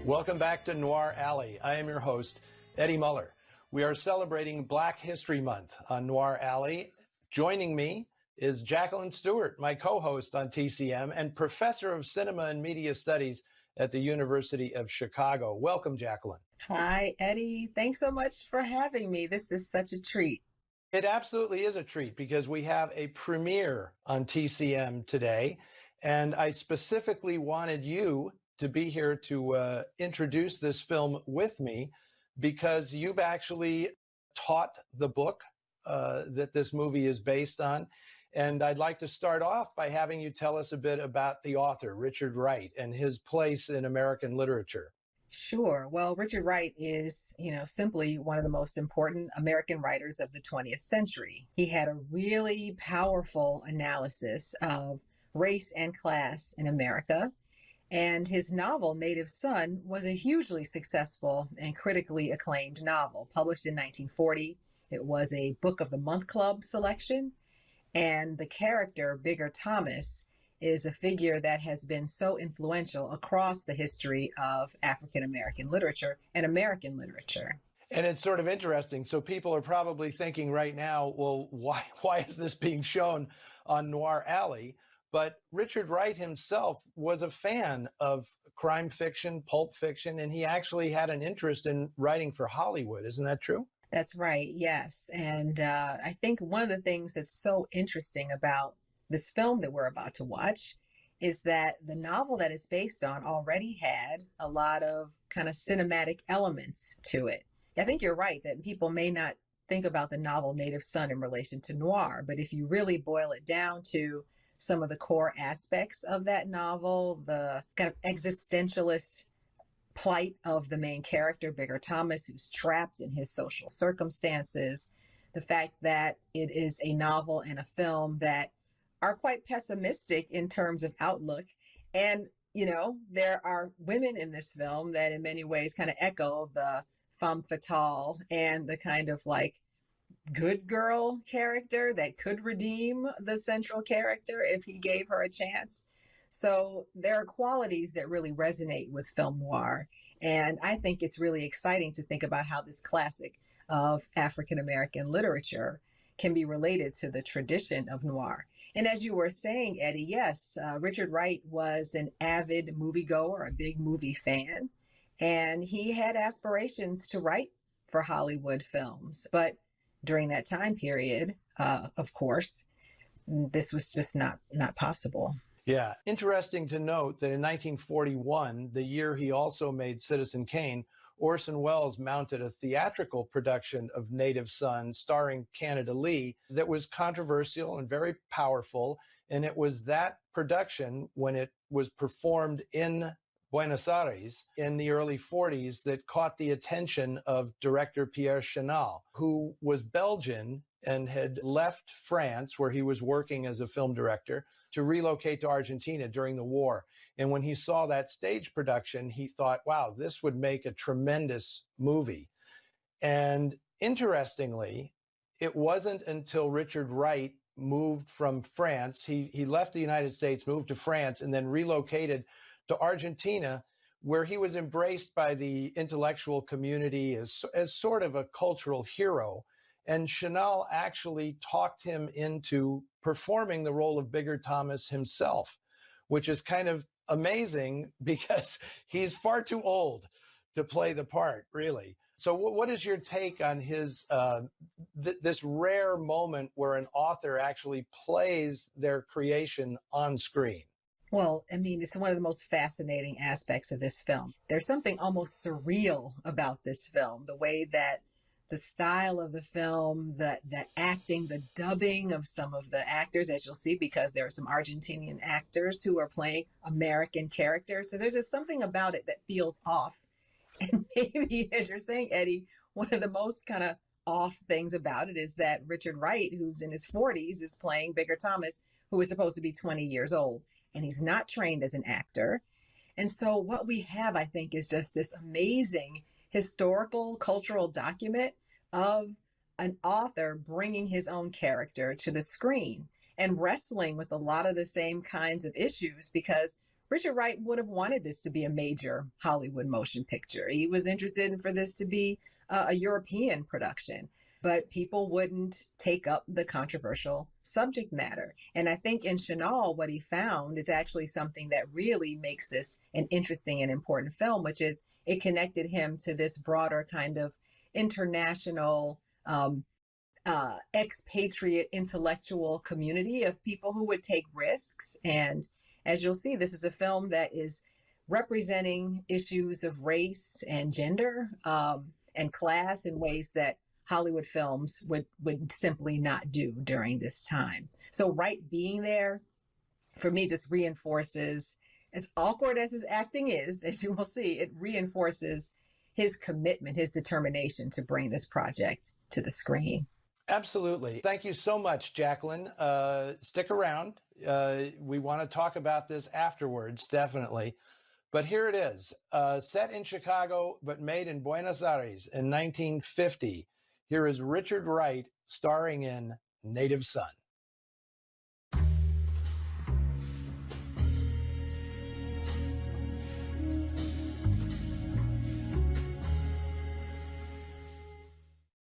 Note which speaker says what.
Speaker 1: Welcome back to Noir Alley. I am your host, Eddie Muller. We are celebrating Black History Month on Noir Alley. Joining me is Jacqueline Stewart, my co-host on TCM and professor of cinema and media studies at the University of Chicago. Welcome, Jacqueline.
Speaker 2: Hi, Eddie. Thanks so much for having me. This is such a treat.
Speaker 1: It absolutely is a treat because we have a premiere on TCM today, and I specifically wanted you to be here to introduce this film with me because you've actually taught the book that this movie is based on. And I'd like to start off by having you tell us a bit about the author, Richard Wright, and his place in American literature.
Speaker 2: Sure. Well, Richard Wright is, simply one of the most important American writers of the 20th century. He had a really powerful analysis of race and class in America. And his novel, Native Son, was a hugely successful and critically acclaimed novel, published in 1940. It was a Book of the Month Club selection. And the character, Bigger Thomas, is a figure that has been so influential across the history of African American literature and American literature.
Speaker 1: And it's sort of interesting. So people are probably thinking right now, well, why is this being shown on Noir Alley? But Richard Wright himself was a fan of crime fiction, pulp fiction, and he actually had an interest in writing for Hollywood. Isn't that true?
Speaker 2: That's right, yes. And I think one of the things that's so interesting about this film that we're about to watch is that the novel that it's based on already had a lot of kind of cinematic elements to it. I think you're right that people may not think about the novel Native Son in relation to noir, but if you really boil it down to some of the core aspects of that novel, the kind of existentialist plight of the main character, Bigger Thomas, who's trapped in his social circumstances, the fact that it is a novel and a film that are quite pessimistic in terms of outlook. And, there are women in this film that in many ways kind of echo the femme fatale and the kind of like good girl character that could redeem the central character if he gave her a chance. So there are qualities that really resonate with film noir. And I think it's really exciting to think about how this classic of African American literature can be related to the tradition of noir. And as you were saying, Eddie, yes, Richard Wright was an avid moviegoer, a big movie fan, and he had aspirations to write for Hollywood films. But during that time period, of course, this was just not possible.
Speaker 1: Yeah. Interesting to note that in 1941, the year he also made Citizen Kane, Orson Welles mounted a theatrical production of Native Son starring Canada Lee that was controversial and very powerful. And it was that production, when it was performed in Buenos Aires in the early 40s, that caught the attention of director Pierre Chenal, who was Belgian and had left France, where he was working as a film director, to relocate to Argentina during the war. And when he saw that stage production, he thought, wow, this would make a tremendous movie. And interestingly, it wasn't until Richard Wright moved from France, he left the United States, moved to France, and then relocated to Argentina, where he was embraced by the intellectual community as sort of a cultural hero. And Chenal actually talked him into performing the role of Bigger Thomas himself, which is kind of amazing because he's far too old to play the part, really. So what is your take on his this rare moment where an author actually plays their creation on screen?
Speaker 2: Well, I mean, it's one of the most fascinating aspects of this film. There's something almost surreal about this film, the way that the style of the film, the acting, the dubbing of some of the actors, as you'll see, because there are some Argentinian actors who are playing American characters. So there's just something about it that feels off. And maybe, as you're saying, Eddie, one of the most kind of off things about it is that Richard Wright, who's in his 40s, is playing Bigger Thomas, who is supposed to be 20 years old. And he's not trained as an actor. And so what we have, I think, is just this amazing historical, cultural document of an author bringing his own character to the screen and wrestling with a lot of the same kinds of issues, because Richard Wright would have wanted this to be a major Hollywood motion picture. He was interested in for this to be a European production, but people wouldn't take up the controversial subject matter. And I think in Chenal, what he found is actually something that really makes this an interesting and important film, which is it connected him to this broader kind of international expatriate intellectual community of people who would take risks. And as you'll see, this is a film that is representing issues of race and gender and class in ways that Hollywood films would simply not do during this time. So Wright being there, for me, just reinforces, as awkward as his acting is, as you will see, it reinforces his commitment, his determination to bring this project to the screen.
Speaker 1: Absolutely. Thank you so much, Jacqueline. Stick around. We want to talk about this afterwards, definitely. But here it is, set in Chicago, but made in Buenos Aires in 1950. Here is Richard Wright starring in Native Son.